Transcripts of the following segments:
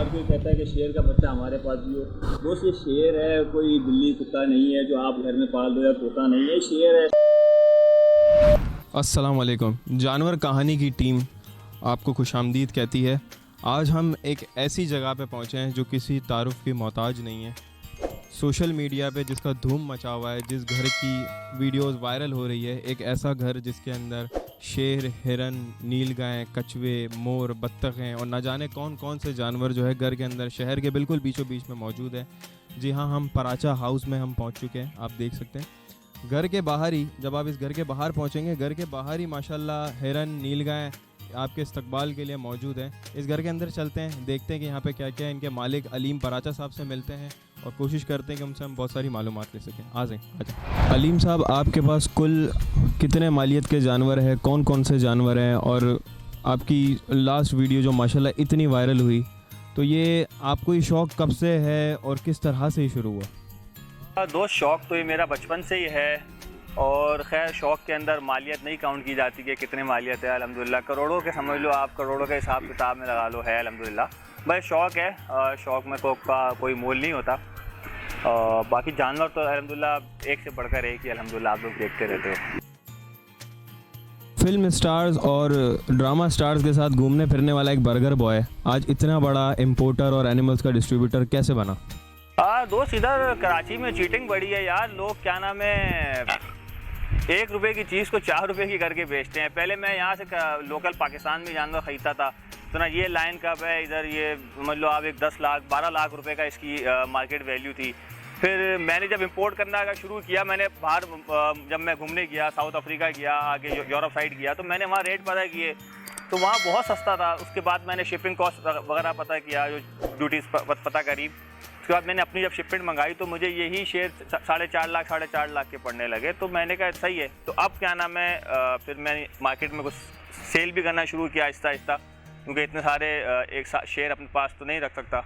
हर कोई कहता है कि शेर का बच्चा हमारे पास भी हो। दोस्त ये शेर है, कोई बिल्ली कुत्ता नहीं है जो आप घर में पाल दो या तोता नहीं है, शेर है। अस्सलाम वालेकुम। जानवर कहानी की टीम आपको खुशामदीद कहती है। आज हम एक ऐसी जगह पे पहुंचे हैं जो किसी तारुफ की मोहताज नहीं है। सोशल मीडिया पे जिसका धूम मचा हुआ है, जिस घर की वीडियोस वायरल हो रही है, एक ऐसा घर जिसके अंदर शेर, हिरन, नीलगाय, कछुए, मोर, बत्तखें और न जाने कौन कौन से जानवर जो है घर के अंदर शहर के बिल्कुल बीचों बीच में मौजूद है। जी हाँ, हम पराचा हाउस में हम पहुंच चुके हैं। आप देख सकते हैं घर के बाहर ही, जब आप इस घर के बाहर पहुंचेंगे, घर के बाहर ही माशाल्लाह हिरन, नीलगाय आपके इस्तकबाल के लिए मौजूद है। इस घर के अंदर चलते हैं, देखते हैं कि यहाँ पे क्या क्या है। इनके मालिक अलीम पराचा साहब से मिलते हैं और कोशिश करते हैं कि उनसे हम बहुत सारी मालूमात ले सकें। आ जाए अलीम साहब, आपके पास कुल कितने मालियत के जानवर हैं, कौन कौन से जानवर हैं, और आपकी लास्ट वीडियो जो माशाल्लाह इतनी वायरल हुई, तो ये आपको ये शौक़ कब से है और किस तरह से ही शुरू हुआ? दोस्त, शौक़ तो ये मेरा बचपन से ही है और ख़ैर शौक़ के अंदर मालियत नहीं काउंट की जाती कि कितने मालियत है। अल्हम्दुलिल्लाह करोड़ों के समझ लो आप, करोड़ों के हिसाब किताब में लगा लो है अल्हम्दुलिल्लाह। भाई शौक़ है, शौक़ में कोई मोल नहीं होता। बाकी जानवर तो अल्हम्दुलिल्लाह एक से बढ़कर एक ही अल्हम्दुलिल्लाह आप लोग देखते रहते हो। फिल्म स्टार्स और ड्रामा स्टार्स के साथ घूमने फिरने वाला एक बर्गर बॉय आज इतना बड़ा इम्पोर्टर और एनिमल्स का डिस्ट्रीब्यूटर कैसे बना? दोस्त, इधर कराची में चीटिंग बढ़ी है यार। लोग क्या नाम है, 1 रुपये की चीज़ को 4 रुपये की करके बेचते हैं। पहले मैं यहाँ से लोकल पाकिस्तान में जानवर ख़रीदता था, तो ना ये लाइन कब है इधर, ये समझ लो आप एक 10 लाख 12 लाख रुपए का इसकी मार्केट वैल्यू थी। फिर मैंने जब इंपोर्ट करना का शुरू किया, मैंने बाहर जब मैं घूमने गया, साउथ अफ्रीका गया, आगे यूरोप साइड गया, तो मैंने वहाँ रेट पता किए, तो वहाँ बहुत सस्ता था। उसके बाद मैंने शिपिंग कॉस्ट वगैरह पता किया, जो ड्यूटीज़ पता करी। उसके बाद मैंने अपनी जब शिपमेंट मंगाई तो मुझे यही शेयर 4.5 लाख के पड़ने लगे। तो मैंने कहा सही है। तो अब क्या नाम है, फिर मैंने मार्केट में कुछ सेल भी करना शुरू किया आहिस्ता आहिस्ता, क्योंकि इतने सारे एक शेयर अपने पास तो नहीं रख सकता।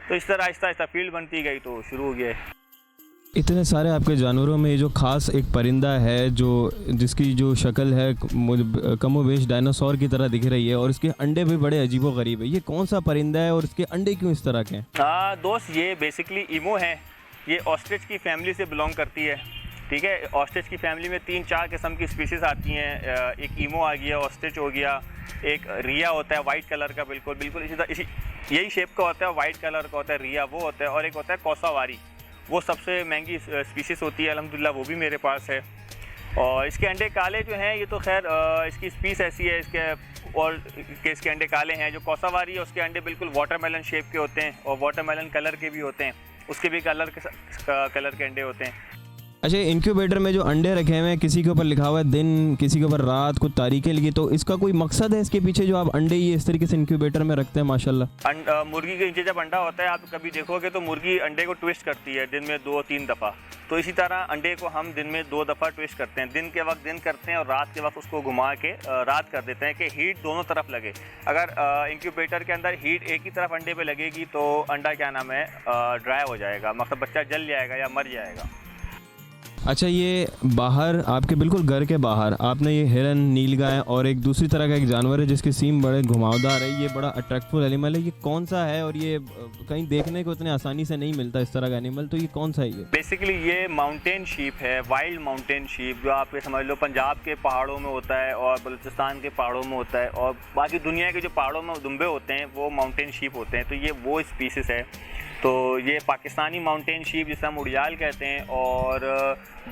तो इस तरह आहिस्ता आहिस्ता फील्ड बनती गई, तो शुरू हो गया। इतने सारे आपके जानवरों में जो ख़ास एक परिंदा है जो जिसकी जो शक्ल है कमोबेश डायनासोर की तरह दिख रही है, और इसके अंडे भी बड़े अजीबो गरीब है, ये कौन सा परिंदा है और इसके अंडे क्यों इस तरह के हैं? दोस्त, ये बेसिकली ईमो है। ये ऑस्ट्रिच की फैमिली से बिलोंग करती है। ठीक है, ऑस्ट्रिच की फैमिली में 3-4 किस्म की स्पीशीज़ आती हैं। एक ईमो आ गया, ऑस्ट्रिच हो गया, एक रिया होता है वाइट कलर का, बिल्कुल इसी यही शेप का होता है, वाइट कलर का होता है रिया, वो होता है। और एक होता है कौसावारी, वो सबसे महंगी स्पीशीज़ होती है अल्हम्दुलिल्लाह, वो भी मेरे पास है। और इसके अंडे काले जो हैं, ये तो खैर इसकी स्पीस ऐसी है इसके, और के इसके अंडे काले हैं। जो कौसावारी है उसके अंडे बिल्कुल वाटरमेलन शेप के होते हैं और वाटरमेलन कलर के भी होते हैं, उसके भी कलर के अंडे होते हैं। अच्छा, इंक्यूबेटर में जो अंडे रखे हुए हैं, किसी के ऊपर लिखा हुआ है दिन, किसी के ऊपर रात, कुछ तारीखें लिखी, तो इसका कोई मकसद है इसके पीछे जो आप अंडे ये इस तरीके से इंक्यूबेटर में रखते हैं? माशाल्लाह। मुर्गी के नीचे जब अंडा होता है, आप कभी देखोगे तो मुर्गी अंडे को ट्विस्ट करती है दिन में 2-3 दफ़ा। तो इसी तरह अंडे को हम दिन में 2 दफ़ा ट्विस्ट करते हैं। दिन के वक्त दिन करते हैं और रात के वक्त उसको घुमा के रात कर देते हैं कि हीट दोनों तरफ लगे। अगर इंक्यूबेटर के अंदर हीट एक ही तरफ अंडे पे लगेगी तो अंडा क्या नाम है ड्राई हो जाएगा, मतलब बच्चा जल जाएगा या मर जाएगा। अच्छा, ये बाहर आपके बिल्कुल घर के बाहर आपने ये हिरन, नीलगाय और एक दूसरी तरह का एक जानवर है जिसके सींग बड़े घुमावदार है, ये बड़ा अट्रैक्टिव एनिमल है, ये कौन सा है? और ये कहीं देखने को इतने आसानी से नहीं मिलता इस तरह का एनिमल, तो ये कौन सा है? ये बेसिकली ये माउंटेन शीप है, वाइल्ड माउंटेन शीप, जो आप समझ लो पंजाब के पहाड़ों में होता है और बलूचिस्तान के पहाड़ों में होता है, और बाकी दुनिया के जो पहाड़ों में दुम्बे होते हैं वो माउंटेन शीप होते हैं। तो ये वो स्पीसीज़ है। तो ये पाकिस्तानी माउंटेन शीप जिसे हम उड़ियाल कहते हैं, और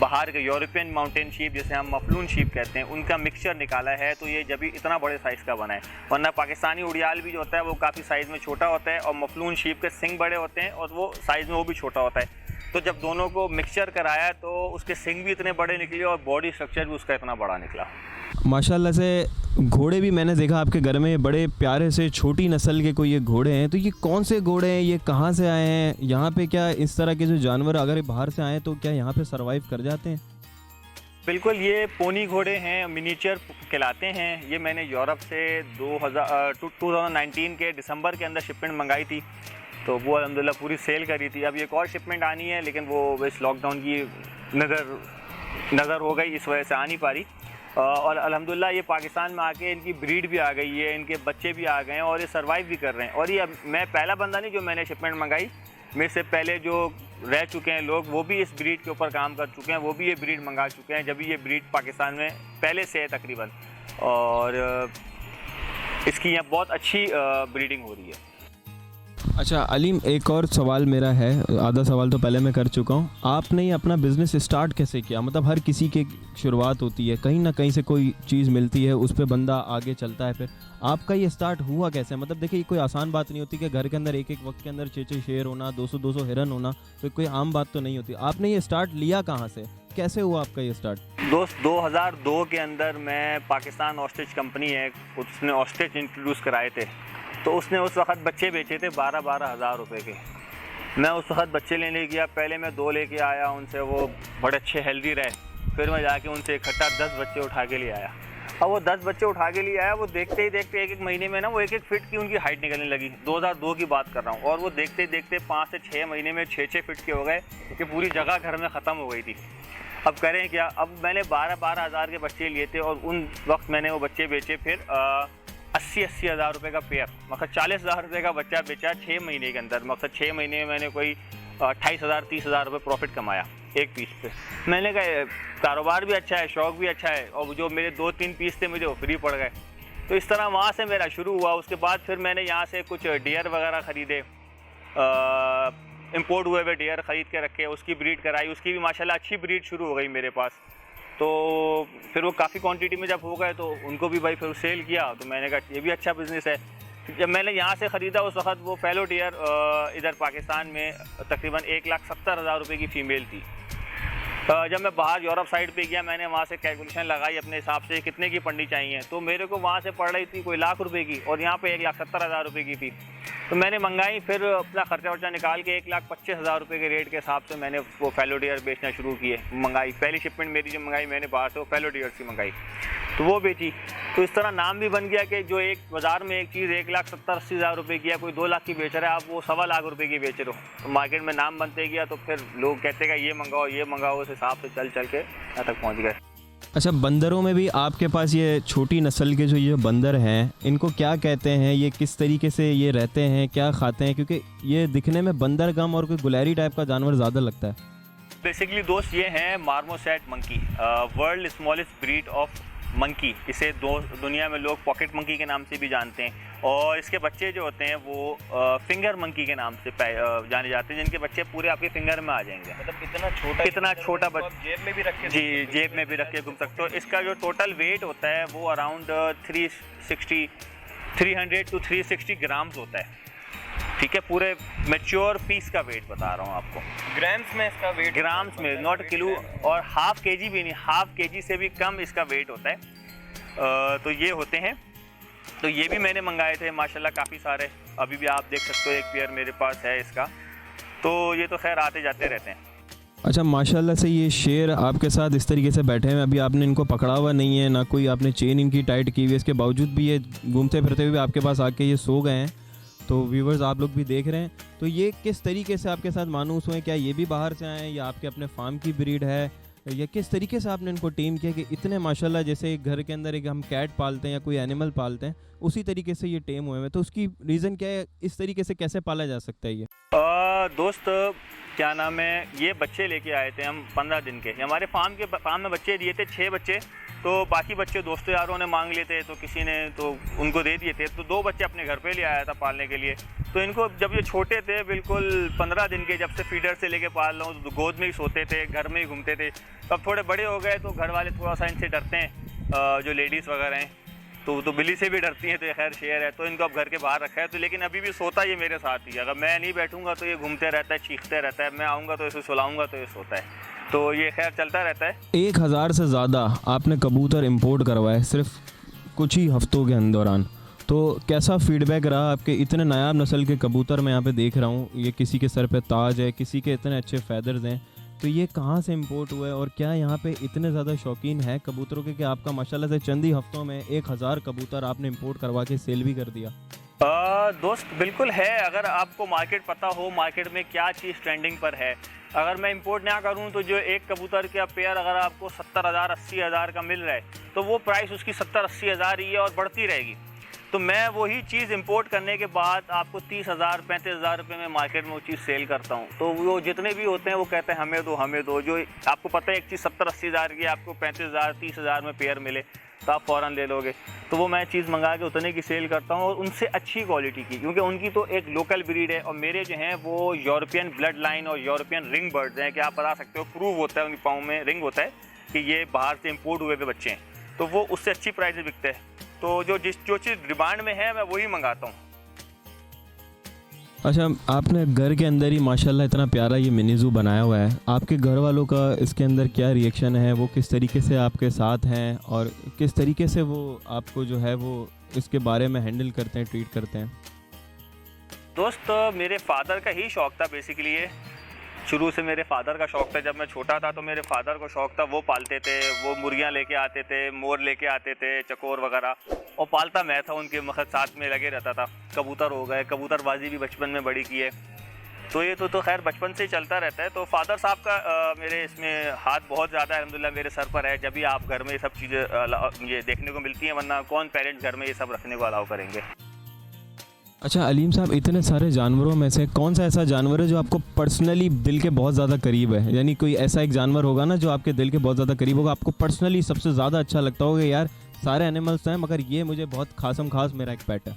बाहर के यूरोपियन माउंटेन शीप जिसे हम मफलून शीप कहते हैं, उनका मिक्सचर निकाला है। तो ये जब भी इतना बड़े साइज़ का बना है, वरना पाकिस्तानी उड़ियाल भी जो होता है वो काफ़ी साइज़ में छोटा होता है, और मफलून शीप के सिंग बड़े होते हैं और वो साइज़ में वो भी छोटा होता है। तो जब दोनों को मिक्सचर कराया तो उसके सिंग भी इतने बड़े निकले और बॉडी स्ट्रक्चर भी उसका इतना बड़ा निकला। माशाल्लाह से घोड़े भी मैंने देखा आपके घर में, बड़े प्यारे से छोटी नस्ल के कोई ये घोड़े हैं, तो ये कौन से घोड़े हैं, ये कहाँ से आए हैं? यहाँ पे क्या इस तरह के जो जानवर अगर बाहर से आए तो क्या यहाँ पे सरवाइव कर जाते हैं? बिल्कुल, ये पोनी घोड़े हैं, मिनीचर कहलाते हैं। ये मैंने यूरोप से 2019 के दिसंबर के अंदर शिपमेंट मंगाई थी, तो वो अल्हम्दुलिल्लाह पूरी सेल करी थी। अब एक और शिपमेंट आनी है, लेकिन वो इस लॉकडाउन की नज़र हो गई, इस वजह से आ नहीं पा रही। और अल्हम्दुलिल्लाह ये पाकिस्तान में आके इनकी ब्रीड भी आ गई है, इनके बच्चे भी आ गए हैं और ये सर्वाइव भी कर रहे हैं। और ये मैं पहला बंदा नहीं जो मैंने शिपमेंट मंगाई, मेरे से पहले जो रह चुके हैं लोग वो भी इस ब्रीड के ऊपर काम कर चुके हैं, वो भी ये ब्रीड मंगा चुके हैं जब भी ये ब्रीड पाकिस्तान में पहले से है तकरीबन। और इसकी यहाँ बहुत अच्छी ब्रीडिंग हो रही है। अच्छा अलीम, एक और सवाल मेरा है, आधा सवाल तो पहले मैं कर चुका हूँ। आपने ये अपना बिज़नेस स्टार्ट कैसे किया? मतलब हर किसी की शुरुआत होती है, कहीं ना कहीं से कोई चीज़ मिलती है, उस पर बंदा आगे चलता है। फिर आपका ये स्टार्ट हुआ कैसे? मतलब देखिए, कोई आसान बात नहीं होती कि घर के अंदर एक एक वक्त के अंदर 6-6 शेर होना, 200-200 हिरन होना, तो कोई आम बात तो नहीं होती। आपने ये स्टार्ट लिया कहाँ से, कैसे हुआ आपका ये स्टार्ट? दोस्त 2002 के अंदर मैं पाकिस्तान ऑस्ट्रिच कंपनी है, उसने ऑस्ट्रिच इंट्रोड्यूस कराए थे, तो उसने उस वक्त बच्चे बेचे थे 12-12 हज़ार रुपये के। मैं उस वक्त बच्चे लेने गया, पहले मैं 2 लेके आया उनसे, वो बड़े अच्छे हेल्दी रहे। फिर मैं जाके उनसे इकट्ठा 10 बच्चे उठा के ले आया। अब वो 10 बच्चे उठा के लिए आया, वो देखते ही देखते एक महीने में ना वो 1 फीट की उनकी हाइट निकलने लगी। 2002 की बात कर रहा हूँ। और वो देखते देखते 5 से 6 महीने में 6-6 फीट के हो गए कि पूरी जगह घर में ख़त्म हो गई थी। अब करें क्या? अब मैंने 12-12 हज़ार के बच्चे लिए थे और उन वक्त मैंने वो बच्चे बेचे फिर 80-80 हज़ार रुपये का पेयर, मतलब 40 हज़ार रुपये का बच्चा बेचा 6 महीने के अंदर। मतलब 6 महीने में मैंने कोई 28,000-30 हज़ार रुपये प्रॉफिट कमाया एक पीस पे। मैंने कहा कारोबार भी अच्छा है, शौक़ भी अच्छा है, और जो मेरे 2-3 पीस थे मुझे वो फ्री पड़ गए। तो इस तरह वहाँ से मेरा शुरू हुआ। उसके बाद फिर मैंने यहाँ से कुछ डियर वगैरह ख़रीदे, इंपोर्ट हुए हुए डियर ख़रीद के रखे, उसकी ब्रीड कराई, उसकी भी माशाल्लाह अच्छी ब्रीड शुरू हो गई मेरे पास। तो फिर वो काफ़ी क्वांटिटी में जब हो गए तो उनको भी भाई फिर सेल किया। तो मैंने कहा ये भी अच्छा बिज़नेस है। जब मैंने यहाँ से ख़रीदा उस वक्त वो फेलो डियर इधर पाकिस्तान में तकरीबन 1,70,000 रुपये की फ़ीमेल थी। जब मैं बाहर यूरोप साइड पे गया, मैंने वहाँ से कैलकुलेशन लगाई अपने हिसाब से कितने की पड़नी चाहिए, तो मेरे को वहाँ से पड़ रही थी कोई लाख रुपए की, और यहाँ पे 1,70,000 रुपये की थी। तो मैंने मंगाई, फिर अपना खर्चा वर्चा निकाल के 1,25,000 रुपये के रेट के हिसाब से मैंने वो फेलो डियर बेचना शुरू किए। मंगाई, पहली शिपमेंट मेरी जो मंगाई मैंने बाहर से वो फेलो डियर की मंगाई, तो वो बेची। तो इस तरह नाम भी बन गया कि जो एक बाज़ार में एक चीज़ 1,70,000-80,000 रुपये की है, कोई 2 लाख की बेच रहा है, आप वो 1.25 लाख रुपये की बेच रहे हो। तो मार्केट में नाम बनते गया, तो फिर लोग कहते हैं ये मंगाओ, उस हिसाब से चल के यहाँ तक पहुँच गए। अच्छा, बंदरों में भी आपके पास ये छोटी नस्ल के जो ये बंदर हैं, इनको क्या कहते हैं, ये किस तरीके से ये रहते हैं, क्या खाते हैं? क्योंकि ये दिखने में बंदर कम और कोई गुलहरी टाइप का जानवर ज़्यादा लगता है। बेसिकली दोस्त ये हैं marmoset monkey, world smallest breed of monkey. इसे दुनिया में लोग पॉकेट मंकी के नाम से भी जानते हैं। और इसके बच्चे जो होते हैं वो फिंगर मंकी के नाम से जाने जाते हैं, जिनके बच्चे पूरे आपके फिंगर में आ जाएंगे। मतलब इतना छोटा बच्चा जेब में भी रख के, जी जेब में भी रख के घूम सकते हो। इसका जो टोटल वेट होता है वो अराउंड 300 to 360 ग्राम्स होता है। ठीक है, पूरे मैच्योर पीस का वेट बता रहा हूँ आपको, ग्राम्स में इसका वेट, ग्राम्स में, नॉट किलो। और ½ kg भी नहीं, ½ kg से भी कम इसका वेट होता है। तो ये होते हैं। तो ये भी मैंने मंगाए थे माशाल्लाह काफ़ी सारे, अभी भी आप देख सकते हो एक पेयर मेरे पास है इसका। तो ये तो खैर आते जाते रहते हैं। अच्छा, माशाल्लाह से ये शेर आपके साथ इस तरीके से बैठे हैं, अभी आपने इनको पकड़ा हुआ नहीं है, ना कोई आपने चेन इनकी टाइट की हुई है, इसके बावजूद भी ये घूमते फिरते हुए आपके पास आके ये सो गए हैं। तो व्यूवर्स आप लोग भी देख रहे हैं, तो ये किस तरीके से आपके साथ मानूस हुए? क्या ये भी बाहर से आए हैं या आपके अपने फार्म की ब्रीड है, या किस तरीके से आपने इनको टेम किया कि इतने माशाल्लाह, जैसे एक घर के अंदर एक हम कैट पालते हैं या कोई एनिमल पालते हैं, उसी तरीके से ये टेम हुए हैं? तो उसकी रीज़न क्या है, इस तरीके से कैसे पाला जा सकता है ये? दोस्त क्या नाम है, ये बच्चे लेके आए थे हम 15 दिन के। हमारे फार्म में बच्चे दिए थे 6 बच्चे, तो बाकी बच्चे दोस्तों यारों ने मांग लिए थे, तो किसी ने तो उनको दे दिए थे। तो 2 बच्चे अपने घर पे ले आया था पालने के लिए। तो इनको जब ये छोटे थे बिल्कुल 15 दिन के, जब से फीडर से लेके पाल रहा हूँ, तो गोद में ही सोते थे, घर में ही घूमते थे। अब थोड़े बड़े हो गए तो घर वाले थोड़ा सा इनसे डरते हैं, जो लेडीज़ वगैरह हैं, तो बिल्ली से भी डरती हैं, तो ये खैर शेर है, तो इनको अब घर के बाहर रखा है। तो लेकिन अभी भी सोता ये मेरे साथ ही, अगर मैं नहीं बैठूंगा तो ये घूमते रहता है, चीखते रहता है, मैं आऊँगा तो इसे सुलाऊंगा तो ये सोता है। तो ये खैर चलता रहता है। 1000 से ज़्यादा आपने कबूतर इंपोर्ट करवाए सिर्फ कुछ ही हफ्तों के दौरान, तो कैसा फीडबैक रहा आपके? इतने नायाब नस्ल के कबूतर मैं यहाँ पे देख रहा हूँ, ये किसी के सर पे ताज है, किसी के इतने अच्छे फैदर्स हैं, तो ये कहाँ से इंपोर्ट हुआ है? और क्या यहाँ पे इतने ज़्यादा शौकीन है कबूतरों के कि आपका माशाल्लाह से चंद ही हफ्तों में 1000 कबूतर आपने इंपोर्ट करवा के सेल भी कर दिया? दोस्त बिल्कुल है। अगर आपको मार्केट पता हो, मार्केट में क्या चीज़ ट्रेंडिंग पर है, अगर मैं इंपोर्ट ना करूं तो जो एक कबूतर का पेयर अगर आपको 70,000 80,000 का मिल रहा है तो वो प्राइस उसकी 70-80 हज़ार ही है और बढ़ती रहेगी। तो मैं वही चीज़ इंपोर्ट करने के बाद आपको 30,000 35,000 रुपये में मार्केट में वो चीज़ सेल करता हूँ। तो वो जितने भी होते हैं वो कहते हैं हमें दो। जो आपको पता है एक चीज़ 70-80 हज़ार की आपको 35,000 30,000 में पेयर मिले तो आप फ़ौरन ले लोगे। तो वो मैं चीज़ मंगा के उतने की सेल करता हूँ और उनसे अच्छी क्वालिटी की, क्योंकि उनकी तो एक लोकल ब्रीड है और मेरे जो हैं वो यूरोपियन ब्लड लाइन और यूरोपियन रिंग बर्ड्स हैं कि आप बता सकते हो, प्रूव होता है उनकी पाँव में रिंग होता है कि ये बाहर से इम्पोर्ट हुए हुए बच्चे हैं। तो वो उससे अच्छी प्राइस में बिकते हैं। तो जो चीज़ डिमांड में है मैं वही मंगाता हूँ। अच्छा, आपने घर के अंदर ही माशाल्लाह इतना प्यारा ये मिनी ज़ू बनाया हुआ है। आपके घर वालों का इसके अंदर क्या रिएक्शन है? वो किस तरीके से आपके साथ हैं और किस तरीके से वो आपको जो है वो इसके बारे में हैंडल करते हैं, ट्रीट करते हैं? दोस्त, मेरे फादर का ही शौक़ था बेसिकली ये। शुरू से मेरे फादर का शौक़ था। जब मैं छोटा था तो मेरे फादर को शौक़ था, वो पालते थे, वो मुर्गियाँ लेके आते थे, मोर लेके आते थे, चकोर वगैरह, और पालता मैं था उनके मखद साथ में लगे रहता था। कबूतर हो गए, कबूतरबाजी भी बचपन में बड़ी की है। तो ये तो खैर बचपन से ही चलता रहता है। तो फादर साहब का मेरे इसमें हाथ बहुत ज़्यादा अल्हम्दुलिल्लाह मेरे सर पर है। जब भी आप घर में ये सब चीज़ें मुझे देखने को मिलती हैं, वरना कौन पेरेंट्स घर में ये सब रखने को अलाउ करेंगे। अच्छा अलीम साहब, इतने सारे जानवरों में से कौन सा ऐसा जानवर है जो आपको पर्सनली दिल के बहुत ज़्यादा करीब है? यानी कोई ऐसा एक जानवर होगा ना जो आपके दिल के बहुत ज़्यादा करीब होगा, आपको पर्सनली सबसे ज़्यादा अच्छा लगता होगा यार सारे एनिमल्स हैं मगर ये मुझे बहुत खास मेरा एक पेट है।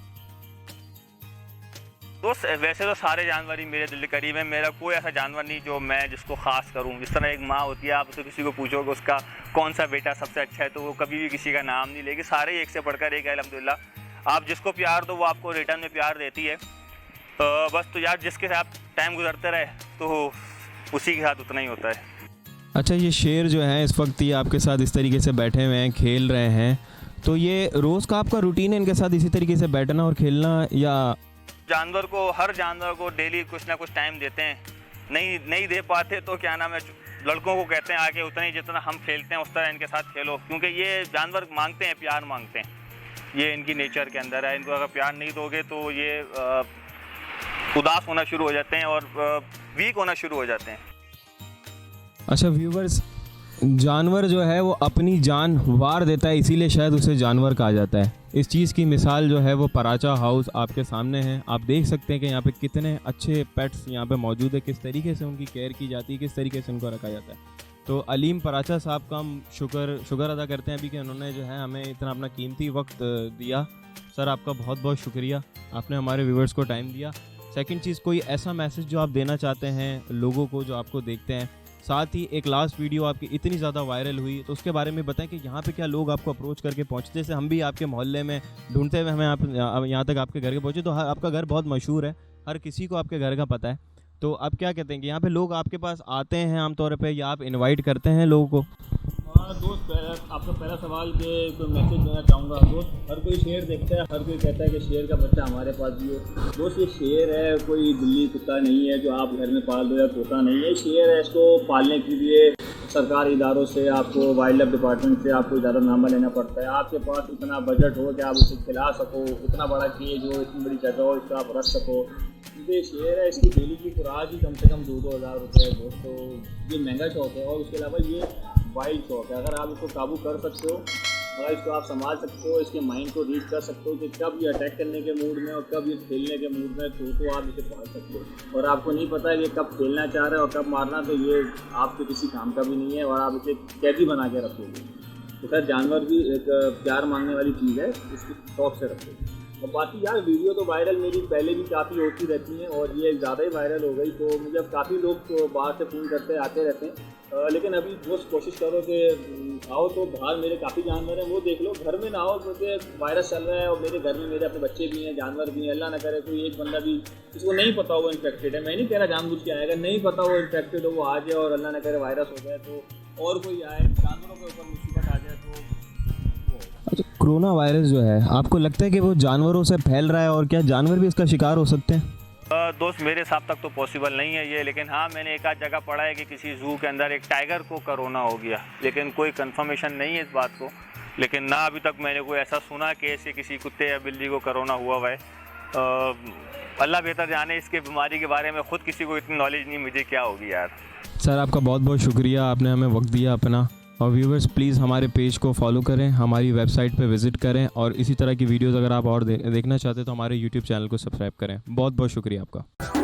दोस्त, वैसे तो सारे जानवर ही मेरे दिल के करीब हैं। मेरा कोई ऐसा जानवर नहीं जो मैं जिसको ख़ास करूं। जिस तरह एक माँ होती है, आप उससे किसी को पूछोगे उसका कौन सा बेटा सबसे अच्छा है तो वो कभी भी किसी का नाम नहीं लेगी। सारे एक से बढ़कर एक है अल्हम्दुलिल्लाह। आप जिसको प्यार दो वो आपको रिटर्न में प्यार देती है। बस तो यार जिसके साथ टाइम गुजरते रहे तो उसी के साथ उतना ही होता है। अच्छा, ये शेर जो है इस वक्त ये आपके साथ इस तरीके से बैठे हुए हैं, खेल रहे हैं, तो ये रोज़ का आपका रूटीन है इनके साथ इसी तरीके से बैठना और खेलना? या हर जानवर को डेली कुछ ना कुछ टाइम देते हैं। नहीं दे पाते तो क्या नाम है, लड़कों को कहते हैं आके उतना ही जितना हम खेलते हैं उस तरह इनके साथ खेलो, क्योंकि ये जानवर मांगते हैं, प्यार मांगते हैं। ये इनकी नेचर के अंदर है। इनको अगर प्यार नहीं दोगे तो ये उदास होना शुरू हो जाते हैं और वीक होना शुरू हो जाते हैं। अच्छा व्यूवर्स, जानवर जो है वो अपनी जान वार देता है, इसीलिए शायद उसे जानवर कहा जाता है। इस चीज़ की मिसाल जो है वो पराचा हाउस आपके सामने है। आप देख सकते हैं कि यहाँ पे कितने अच्छे पेट्स यहाँ पे मौजूद है, किस तरीके से उनकी केयर की जाती है, किस तरीके से उनको रखा जाता है। तो अलीम पराचा साहब का हम शुक्र अदा करते हैं अभी कि उन्होंने जो है हमें इतना अपना कीमती वक्त दिया। सर आपका बहुत बहुत शुक्रिया, आपने हमारे व्यूवर्स को टाइम दिया। सेकंड चीज़, कोई ऐसा मैसेज जो आप देना चाहते हैं लोगों को जो आपको देखते हैं? साथ ही एक लास्ट वीडियो आपकी इतनी ज़्यादा वायरल हुई तो उसके बारे में बताएं कि यहाँ पे क्या लोग आपको अप्रोच करके पहुँचते, जैसे हम भी आपके मोहल्ले में ढूंढते हुए हमें आप यहाँ तक आपके घर के पहुँचे, तो आपका घर बहुत मशहूर है, हर किसी को आपके घर का पता है। तो आप क्या कहते हैं कि यहाँ पे लोग आपके पास आते हैं आमतौर पे या आप इनवाइट करते हैं लोगों को? हाँ दोस्त, आपका पहला सवाल के कोई मैसेज देना चाहूँगा। दोस्त, हर कोई शेर देखता है, हर कोई कहता है कि शेर का बच्चा हमारे पास भी हो। दोस्त, ये शेर है, कोई बिल्ली कुत्ता नहीं है जो आप घर में पाल दो या तोता नहीं है। शेर है, इसको पालने के लिए सरकारी इदारों से, आपको वाइल्ड लाइफ डिपार्टमेंट से आपको इजाज़तनामा लेना पड़ता है। आपके पास इतना बजट हो कि आप उसे खिला सको, इतना बड़ा केज हो, इतनी बड़ी जगह हो, इसको आप रख सको। ये शेर है, इसकी डेली की खुराक ही कम से कम 2-2 हज़ार रुपये है दोस्त। तो ये महंगा शौक है और उसके अलावा ये वाइल्ड शौक है। अगर आप इसको काबू कर सकते हो, अगर इसको आप संभाल सकते हो, इसके माइंड को रीच कर सकते हो कि कब ये अटैक करने के मूड में और कब ये खेलने के मूड में, तो आप इसे पाल सकते हो। और आपको नहीं पता है कि कब खेलना चाह रहा है और कब मारना, तो ये आपके किसी काम का भी नहीं है और आप इसे कैदी बना के रखोगे। तो खैर, जानवर भी एक प्यार मांगने वाली चीज़ है, इसकी शौक से रखोगे। और बाकी यार, वीडियो तो वायरल मेरी पहले भी काफ़ी होती रहती हैं और ये ज़्यादा ही वायरल हो गई, तो मुझे अब काफ़ी लोग बाहर से फ़ोन करते आते रहते हैं। लेकिन अभी दोस्त कोशिश करो कि आओ तो बाहर मेरे काफ़ी जानवर हैं, वो देख लो। घर में ना आओ क्योंकि वायरस चल रहा है और मेरे घर में मेरे अपने बच्चे भी हैं, जानवर भी हैं। अल्लाह ना करे कोई एक बंदा भी जिसको नहीं पता हो वो इन्फेक्टेड है, मैं नहीं कह रहा जानबूझ के आएगा, नहीं पता वो इन्फेक्टेड हो, वो आ जाए और अल्लाह ना करे वायरस हो जाए तो और कोई आए, जानवरों के ऊपर मुसीबत आ जाए तो। अच्छा, कोरोना वायरस जो है आपको लगता है कि वो जानवरों से फैल रहा है और क्या जानवर भी इसका शिकार हो सकते हैं? दोस्त, मेरे हिसाब तक तो पॉसिबल नहीं है ये, लेकिन हाँ मैंने एक आध जगह पढ़ा है कि किसी ज़ू के अंदर एक टाइगर को कोरोना हो गया, लेकिन कोई कंफर्मेशन नहीं है इस बात को। लेकिन ना अभी तक मैंने कोई ऐसा सुना कि ऐसे किसी कुत्ते या बिल्ली को कोरोना हुआ है। अल्लाह बेहतर जाने इसके बीमारी के बारे में, ख़ुद किसी को इतनी नॉलेज नहीं मुझे क्या होगी यार। सर आपका बहुत बहुत शुक्रिया, आपने हमें वक्त दिया अपना। और व्यूवर्स प्लीज़ हमारे पेज को फॉलो करें, हमारी वेबसाइट पे विज़िट करें और इसी तरह की वीडियोस अगर आप और देखना चाहते हैं तो हमारे यूट्यूब चैनल को सब्सक्राइब करें। बहुत बहुत शुक्रिया आपका।